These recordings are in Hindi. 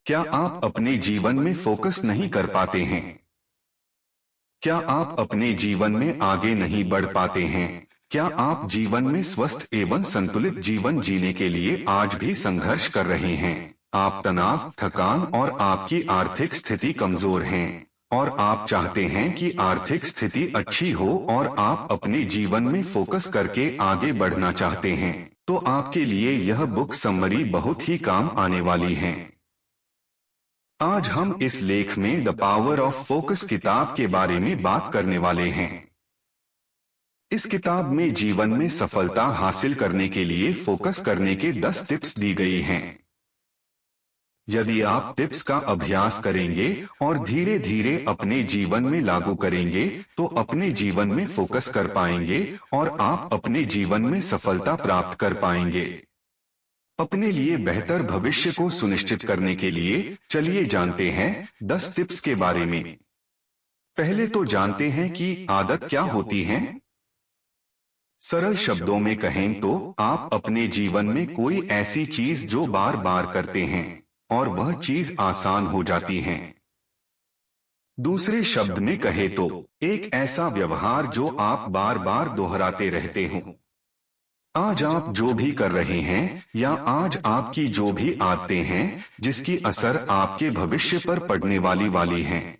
क्या आप अपने जीवन में फोकस नहीं कर पाते हैं? क्या आप अपने जीवन में आगे नहीं बढ़ पाते हैं? क्या आप जीवन में स्वस्थ एवं संतुलित जीवन जीने के लिए आज भी संघर्ष कर रहे हैं? आप तनाव, थकान और आपकी आर्थिक स्थिति कमजोर हैं और आप चाहते हैं कि आर्थिक स्थिति अच्छी हो और आप अपने जीवन में फोकस करके आगे बढ़ना चाहते हैं, तो आपके लिए यह बुक समरी बहुत ही काम आने वाली है। आज हम इस लेख में द पावर ऑफ फोकस किताब के बारे में बात करने वाले हैं। इस किताब में जीवन में सफलता हासिल करने के लिए फोकस करने के 10 टिप्स दी गई हैं। यदि आप टिप्स का अभ्यास करेंगे और धीरे धीरे अपने जीवन में लागू करेंगे तो अपने जीवन में फोकस कर पाएंगे और आप अपने जीवन में सफलता प्राप्त कर पाएंगे। अपने लिए बेहतर भविष्य को सुनिश्चित करने के लिए चलिए जानते हैं 10 टिप्स के बारे में। पहले तो जानते हैं कि आदत क्या होती है। सरल शब्दों में कहें तो आप अपने जीवन में कोई ऐसी चीज जो बार बार करते हैं और वह चीज आसान हो जाती है। दूसरे शब्द में कहे तो एक ऐसा व्यवहार जो आप बार बार दोहराते रहते हो। आज आप जो भी कर रहे हैं या आज आपकी जो भी आदतें हैं जिसकी असर आपके भविष्य पर पड़ने वाली हैं।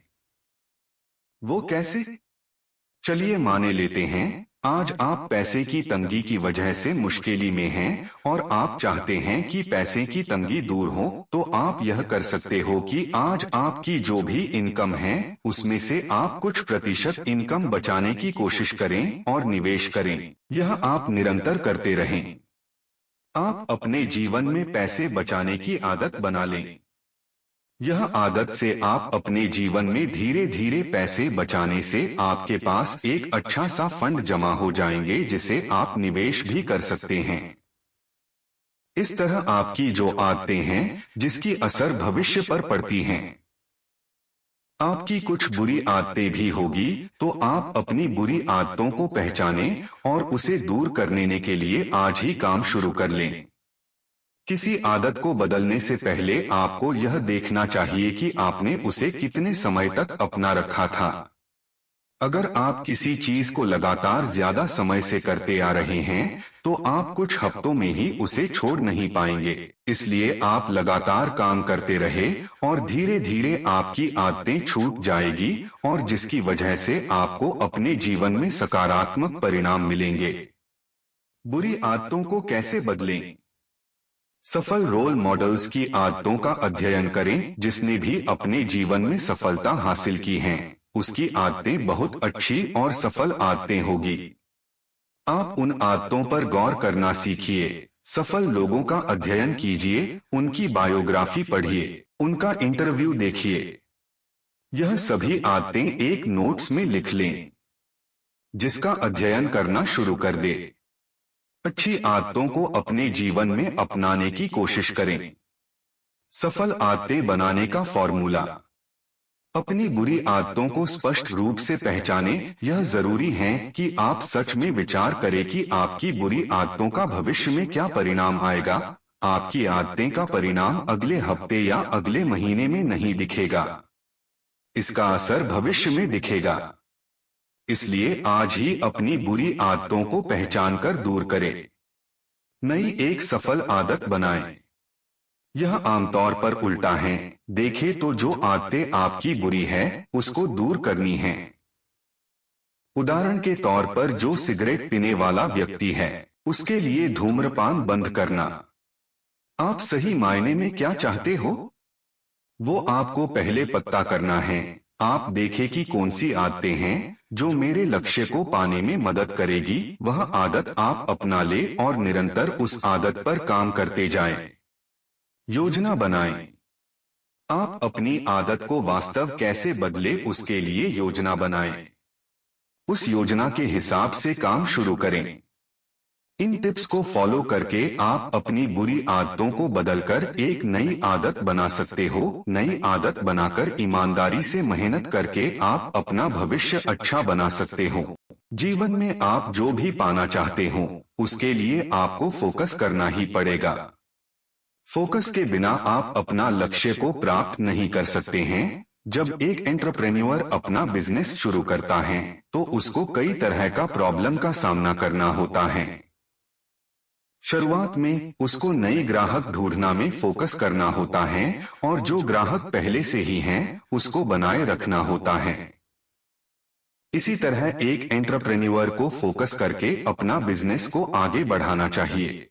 वो कैसे? चलिए माने लेते हैं आज आप पैसे की तंगी की वजह से मुश्किली में हैं और आप चाहते हैं कि पैसे की तंगी दूर हो, तो आप यह कर सकते हो कि आज आपकी जो भी इनकम है उसमें से आप कुछ प्रतिशत इनकम बचाने की कोशिश करें और निवेश करें। यह आप निरंतर करते रहें। आप अपने जीवन में पैसे बचाने की आदत बना लें। यह आदत से आप अपने जीवन में धीरे धीरे पैसे बचाने से आपके पास एक अच्छा सा फंड जमा हो जाएंगे जिसे आप निवेश भी कर सकते हैं। इस तरह आपकी जो आदतें हैं जिसकी असर भविष्य पर पड़ती हैं। आपकी कुछ बुरी आदतें भी होगी तो आप अपनी बुरी आदतों को पहचानें और उसे दूर करने के लिए आज ही काम शुरू कर लें। किसी आदत को बदलने से पहले आपको यह देखना चाहिए कि आपने उसे कितने समय तक अपना रखा था। अगर आप किसी चीज को लगातार ज्यादा समय से करते आ रहे हैं तो आप कुछ हफ्तों में ही उसे छोड़ नहीं पाएंगे। इसलिए आप लगातार काम करते रहे और धीरे धीरे आपकी आदतें छूट जाएगी और जिसकी वजह से आपको अपने जीवन में सकारात्मक परिणाम मिलेंगे। बुरी आदतों को कैसे बदलें? सफल रोल मॉडल्स की आदतों का अध्ययन करें जिसने भी अपने जीवन में सफलता हासिल की है। उसकी आदतें बहुत अच्छी और सफल आदतें होगी। आप उन आदतों पर गौर करना सीखिए। सफल लोगों का अध्ययन कीजिए, उनकी बायोग्राफी पढ़िए, उनका इंटरव्यू देखिए। यह सभी आदतें एक नोट्स में लिख लें जिसका अध्ययन करना शुरू कर दे। अच्छी आदतों को अपने जीवन में अपनाने की कोशिश करें। सफल आदतें बनाने का फॉर्मूला। अपनी बुरी आदतों को स्पष्ट रूप से पहचानें। यह जरूरी है कि आप सच में विचार करें कि आपकी बुरी आदतों का भविष्य में क्या परिणाम आएगा। आपकी आदतें का परिणाम अगले हफ्ते या अगले महीने में नहीं दिखेगा, इसका असर भविष्य में दिखेगा। इसलिए आज ही अपनी बुरी आदतों को पहचान कर दूर करें। नई एक सफल आदत बनाएं। यह आमतौर पर उल्टा है। देखें तो जो आदतें आपकी बुरी है उसको दूर करनी है। उदाहरण के तौर पर जो सिगरेट पीने वाला व्यक्ति है उसके लिए धूम्रपान बंद करना। आप सही मायने में क्या चाहते हो? वो आपको पहले पता करना है। आप देखें कि कौन सी आदतें हैं जो मेरे लक्ष्य को पाने में मदद करेगी। वह आदत आप अपना ले और निरंतर उस आदत पर काम करते जाएं। योजना बनाएं। आप अपनी आदत को वास्तव कैसे बदले उसके लिए योजना बनाएं। उस योजना के हिसाब से काम शुरू करें। इन टिप्स को फॉलो करके आप अपनी बुरी आदतों को बदलकर एक नई आदत बना सकते हो। नई आदत बनाकर ईमानदारी से मेहनत करके आप अपना भविष्य अच्छा बना सकते हो। जीवन में आप जो भी पाना चाहते हो उसके लिए आपको फोकस करना ही पड़ेगा। फोकस के बिना आप अपना लक्ष्य को प्राप्त नहीं कर सकते हैं। जब एक एंटरप्रेन्योर अपना बिजनेस शुरू करता है तो उसको कई तरह का प्रॉब्लम का सामना करना होता है। शुरुआत में उसको नई ग्राहक ढूंढना में फोकस करना होता है और जो ग्राहक पहले से ही हैं उसको बनाए रखना होता है। इसी तरह एक एंटरप्रेन्योर को फोकस करके अपना बिजनेस को आगे बढ़ाना चाहिए।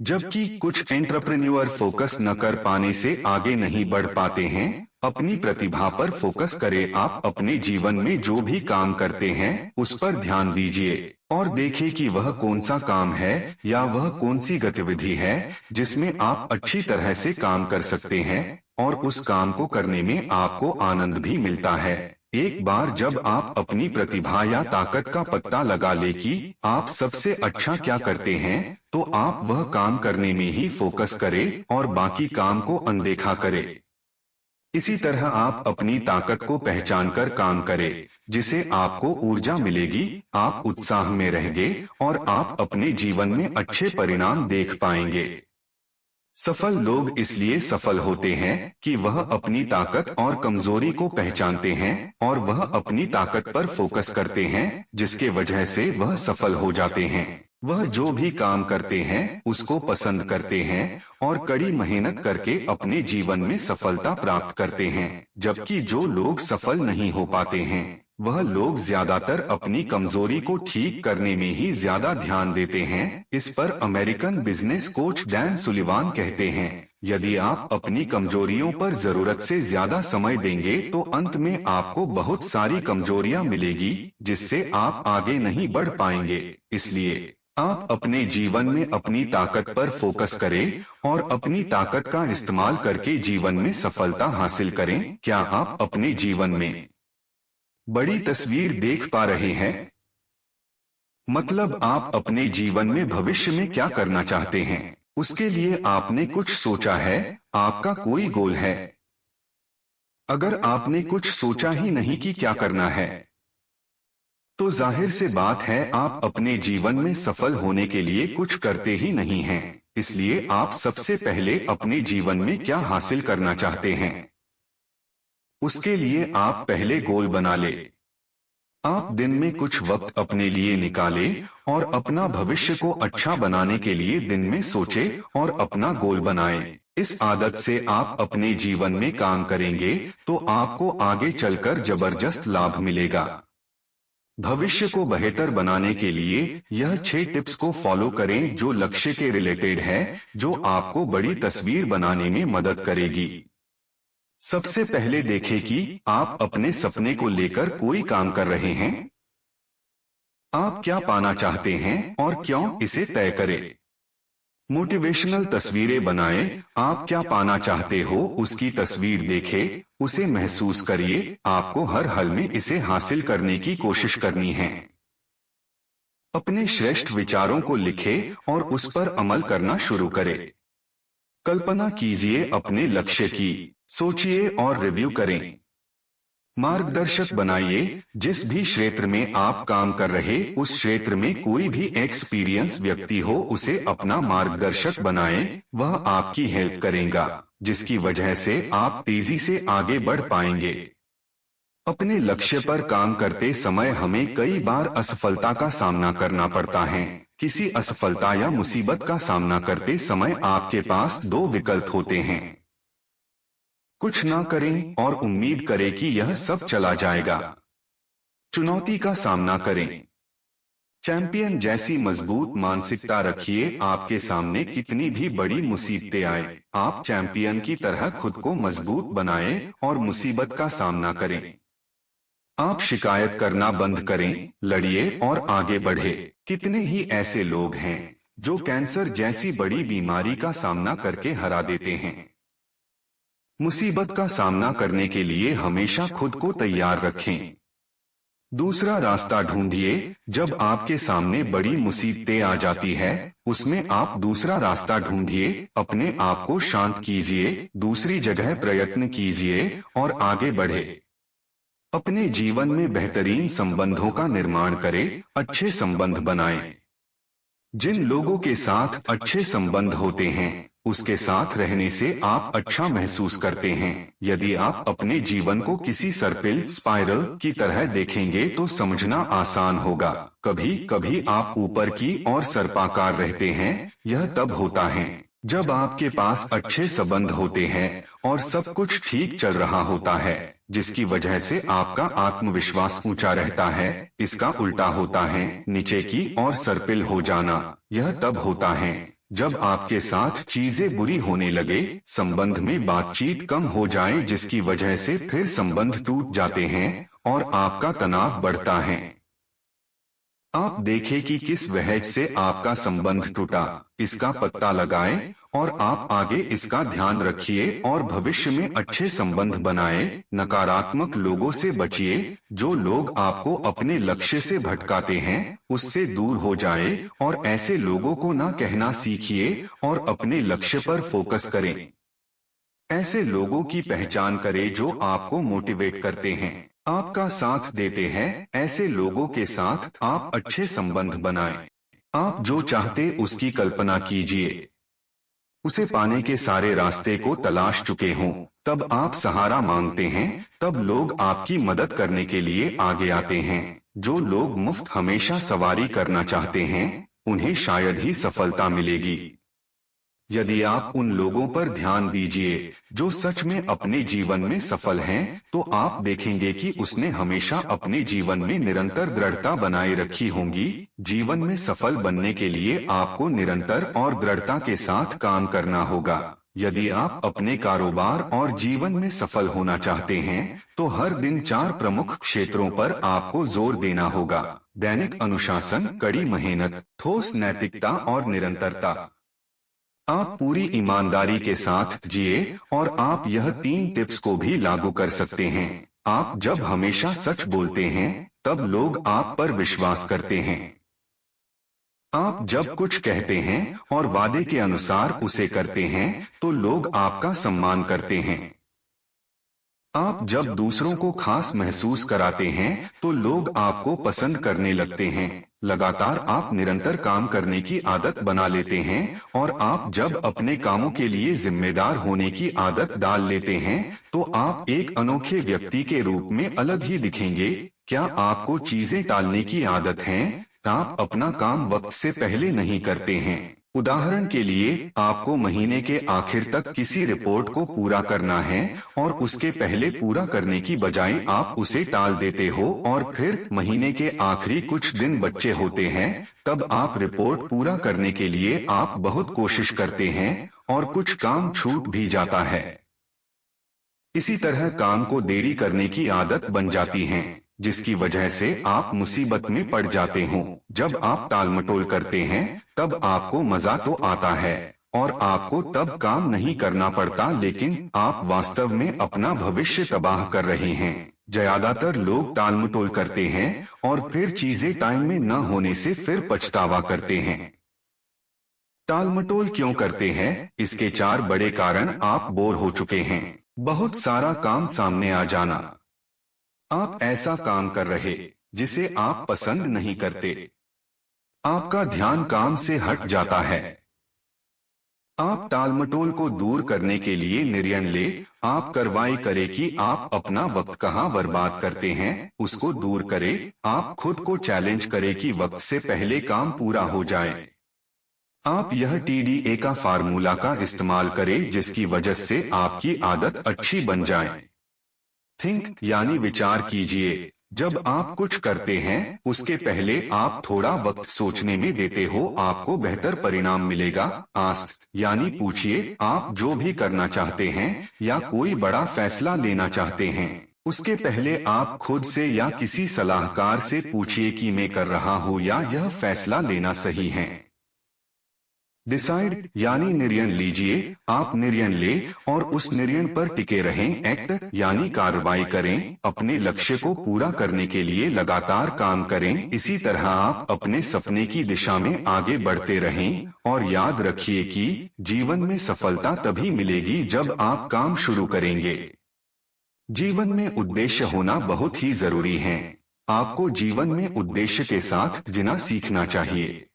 जबकि कुछ एंटरप्रेन्योर फोकस न कर पाने से आगे नहीं बढ़ पाते हैं। अपनी प्रतिभा पर फोकस करें। आप अपने जीवन में जो भी काम करते हैं उस पर ध्यान दीजिए और देखें कि वह कौन सा काम है या वह कौन सी गतिविधि है जिसमें आप अच्छी तरह से काम कर सकते हैं और उस काम को करने में आपको आनंद भी मिलता है। एक बार जब आप अपनी प्रतिभा या ताकत का पता लगा ले कि आप सबसे अच्छा क्या करते हैं तो आप वह काम करने में ही फोकस करें और बाकी काम को अनदेखा करें। इसी तरह आप अपनी ताकत को पहचानकर काम करें जिसे आपको ऊर्जा मिलेगी, आप उत्साह में रहेंगे और आप अपने जीवन में अच्छे परिणाम देख पाएंगे। सफल लोग इसलिए सफल होते हैं कि वह अपनी ताकत और कमजोरी को पहचानते हैं और वह अपनी ताकत पर फोकस करते हैं जिसके वजह से वह सफल हो जाते हैं। वह जो भी काम करते हैं उसको पसंद करते हैं और कड़ी मेहनत करके अपने जीवन में सफलता प्राप्त करते हैं। जबकि जो लोग सफल नहीं हो पाते हैं वह लोग ज्यादातर अपनी कमजोरी को ठीक करने में ही ज्यादा ध्यान देते हैं। इस पर American business coach Dan Sullivan कहते हैं, यदि आप अपनी कमजोरियों पर जरूरत से ज्यादा समय देंगे तो अंत में आपको बहुत सारी कमजोरियां मिलेगी जिससे आप आगे नहीं बढ़ पाएंगे। इसलिए आप अपने जीवन में अपनी ताकत पर फोकस करें और अपनी ताकत का इस्तेमाल करके जीवन में सफलता हासिल करें। क्या आप अपने जीवन में बड़ी तस्वीर देख पा रहे हैं? मतलब आप अपने जीवन में भविष्य में क्या करना चाहते हैं, उसके लिए आपने कुछ सोचा है, आपका कोई गोल है। अगर आपने कुछ सोचा ही नहीं कि क्या करना है तो जाहिर से बात है आप अपने जीवन में सफल होने के लिए कुछ करते ही नहीं हैं। इसलिए आप सबसे पहले अपने जीवन में क्या हासिल करना चाहते हैं उसके लिए आप पहले गोल बना ले। आप दिन में कुछ वक्त अपने लिए निकाले और अपना भविष्य को अच्छा बनाने के लिए दिन में सोचे और अपना गोल बनाएं। इस आदत से आप अपने जीवन में काम करेंगे तो आपको आगे चलकर जबरदस्त लाभ मिलेगा। भविष्य को बेहतर बनाने के लिए यह 6 टिप्स को फॉलो करें जो लक्ष्य के रिलेटेड है, जो आपको बड़ी तस्वीर बनाने में मदद करेगी। सबसे पहले देखें कि आप अपने सपने को लेकर कोई काम कर रहे हैं। आप क्या पाना चाहते हैं और क्यों, इसे तय करें। मोटिवेशनल तस्वीरें बनाएं। आप क्या पाना चाहते हो उसकी तस्वीर देखें, उसे महसूस करिए। आपको हर हाल में इसे हासिल करने की कोशिश करनी है। अपने श्रेष्ठ विचारों को लिखें और उस पर अमल करना शुरू करें। कल्पना कीजिए अपने लक्ष्य की, सोचिए और रिव्यू करें। मार्गदर्शक बनाइए। जिस भी क्षेत्र में आप काम कर रहे उस क्षेत्र में कोई भी एक्सपीरियंस व्यक्ति हो उसे अपना मार्गदर्शक बनाएं। वह आपकी हेल्प करेगा जिसकी वजह से आप तेजी से आगे बढ़ पाएंगे। अपने लक्ष्य पर काम करते समय हमें कई बार असफलता का सामना करना पड़ता है। किसी असफलता या मुसीबत का सामना करते समय आपके पास 2 विकल्प होते हैं। कुछ ना करें और उम्मीद करें कि यह सब चला जाएगा। चुनौती का सामना करें। चैंपियन जैसी मजबूत मानसिकता रखिए। आपके सामने कितनी भी बड़ी मुसीबतें आए, आप चैंपियन की तरह खुद को मजबूत बनाएं और मुसीबत का सामना करें। आप शिकायत करना बंद करें, लड़िए और आगे बढ़े। कितने ही ऐसे लोग हैं जो कैंसर जैसी बड़ी बीमारी का सामना करके हरा देते हैं। मुसीबत का सामना करने के लिए हमेशा खुद को तैयार रखें। दूसरा रास्ता ढूंढिए। जब आपके सामने बड़ी मुसीबतें आ जाती है उसमें आप दूसरा रास्ता ढूंढिए। अपने आप को शांत कीजिए, दूसरी जगह प्रयत्न कीजिए और आगे बढ़े। अपने जीवन में बेहतरीन संबंधों का निर्माण करें, अच्छे संबंध बनाएं। जिन लोगों के साथ अच्छे संबंध होते हैं उसके साथ रहने से आप अच्छा महसूस करते हैं। यदि आप अपने जीवन को किसी सर्पिल स्पाइरल की तरह देखेंगे तो समझना आसान होगा। कभी कभी आप ऊपर की ओर सर्पाकार रहते हैं। यह तब होता है जब आपके पास अच्छे संबंध होते हैं और सब कुछ ठीक चल रहा होता है, जिसकी वजह से आपका आत्मविश्वास ऊंचा रहता है। इसका उल्टा होता है नीचे की ओर सर्पिल हो जाना। यह तब होता है जब आपके साथ चीजें बुरी होने लगे, संबंध में बातचीत कम हो जाए, जिसकी वजह से फिर संबंध टूट जाते हैं और आपका तनाव बढ़ता है। आप देखें कि किस वजह से आपका संबंध टूटा, इसका पता लगाएं और आप आगे इसका ध्यान रखिए और भविष्य में अच्छे संबंध बनाए। नकारात्मक लोगों से बचिए। जो लोग आपको अपने लक्ष्य से भटकाते हैं उससे दूर हो जाए और ऐसे लोगों को ना कहना सीखिए और अपने लक्ष्य पर फोकस करें। ऐसे लोगों की पहचान करें जो आपको मोटिवेट करते हैं, आपका साथ देते हैं। ऐसे लोगों के साथ आप अच्छे संबंध बनाएं। आप जो चाहते उसकी कल्पना कीजिए, उसे पाने के सारे रास्ते को तलाश चुके हों। तब आप सहारा मांगते हैं, तब लोग आपकी मदद करने के लिए आगे आते हैं। जो लोग मुफ्त हमेशा सवारी करना चाहते हैं उन्हें शायद ही सफलता मिलेगी। यदि आप उन लोगों पर ध्यान दीजिए जो सच में अपने जीवन में सफल हैं, तो आप देखेंगे कि उसने हमेशा अपने जीवन में निरंतर दृढ़ता बनाए रखी होगी। जीवन में सफल बनने के लिए आपको निरंतर और दृढ़ता के साथ काम करना होगा। यदि आप अपने कारोबार और जीवन में सफल होना चाहते हैं तो हर दिन 4 प्रमुख क्षेत्रों पर आपको जोर देना होगा। दैनिक अनुशासन, कड़ी मेहनत, ठोस नैतिकता और निरंतरता। आप पूरी ईमानदारी के साथ जिए और आप यह 3 टिप्स को भी लागू कर सकते हैं। आप जब हमेशा सच बोलते हैं तब लोग आप पर विश्वास करते हैं। आप जब कुछ कहते हैं और वादे के अनुसार उसे करते हैं तो लोग आपका सम्मान करते हैं। आप जब दूसरों को खास महसूस कराते हैं तो लोग आपको पसंद करने लगते हैं। लगातार आप निरंतर काम करने की आदत बना लेते हैं और आप जब अपने कामों के लिए जिम्मेदार होने की आदत डाल लेते हैं तो आप एक अनोखे व्यक्ति के रूप में अलग ही दिखेंगे। क्या आपको चीजें टालने की आदत है? आप अपना काम वक्त से पहले नहीं करते हैं। उदाहरण के लिए आपको महीने के आखिर तक किसी रिपोर्ट को पूरा करना है और उसके पहले पूरा करने की बजाय आप उसे टाल देते हो और फिर महीने के आखिरी कुछ दिन बचे होते हैं, तब आप रिपोर्ट पूरा करने के लिए आप बहुत कोशिश करते हैं और कुछ काम छूट भी जाता है। इसी तरह काम को देरी करने की आदत बन जाती है, जिसकी वजह से आप मुसीबत में पड़ जाते हो। जब आप टालमटोल करते हैं तब आपको मजा तो आता है और आपको तब काम नहीं करना पड़ता, लेकिन आप वास्तव में अपना भविष्य तबाह कर रहे हैं। ज्यादातर लोग टालमटोल करते हैं और फिर चीजें टाइम में न होने से फिर पछतावा करते हैं। टालमटोल क्यों करते हैं? इसके 4 बड़े कारण। आप बोर हो चुके हैं। बहुत सारा काम सामने आ जाना। आप ऐसा काम कर रहे जिसे आप पसंद नहीं करते। आपका ध्यान काम से हट जाता है। आप टालमटोल को दूर करने के लिए निर्णय ले। आप कार्रवाई करें कि आप अपना वक्त कहां बर्बाद करते हैं, उसको दूर करें। आप खुद को चैलेंज करें कि वक्त से पहले काम पूरा हो जाए। आप यह TDA का फार्मूला का इस्तेमाल करें जिसकी वजह से आपकी आदत अच्छी बन जाए। थिंक यानी विचार कीजिए। जब आप कुछ करते हैं उसके पहले आप थोड़ा वक्त सोचने में देते हो, आपको बेहतर परिणाम मिलेगा। आस्क यानी पूछिए। आप जो भी करना चाहते हैं या कोई बड़ा फैसला लेना चाहते हैं उसके पहले आप खुद से या किसी सलाहकार से पूछिए कि मैं कर रहा हूँ या यह फैसला लेना सही है। डिसाइड यानी निर्णय लीजिए। आप निर्णय ले और उस निर्णय पर टिके रहें। एक्ट यानी कार्रवाई करें। अपने लक्ष्य को पूरा करने के लिए लगातार काम करें। इसी तरह आप अपने सपने की दिशा में आगे बढ़ते रहें और याद रखिए कि जीवन में सफलता तभी मिलेगी जब आप काम शुरू करेंगे। जीवन में उद्देश्य होना बहुत ही जरूरी है। आपको जीवन में उद्देश्य के साथ जीना सीखना चाहिए।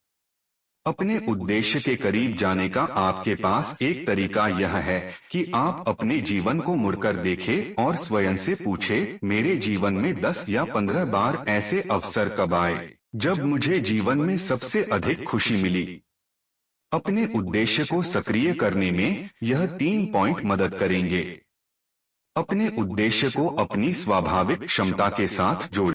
अपने उद्देश्य के करीब जाने का आपके पास एक तरीका यह है कि आप अपने जीवन को मुड़कर देखें और स्वयं से पूछें, मेरे जीवन में 10 या 15 बार ऐसे अवसर कब आए जब मुझे जीवन में सबसे अधिक खुशी मिली। अपने उद्देश्य को सक्रिय करने में यह 3 पॉइंट मदद करेंगे। अपने उद्देश्य को अपनी स्वाभाविक क्षमता के साथ जोड़ें।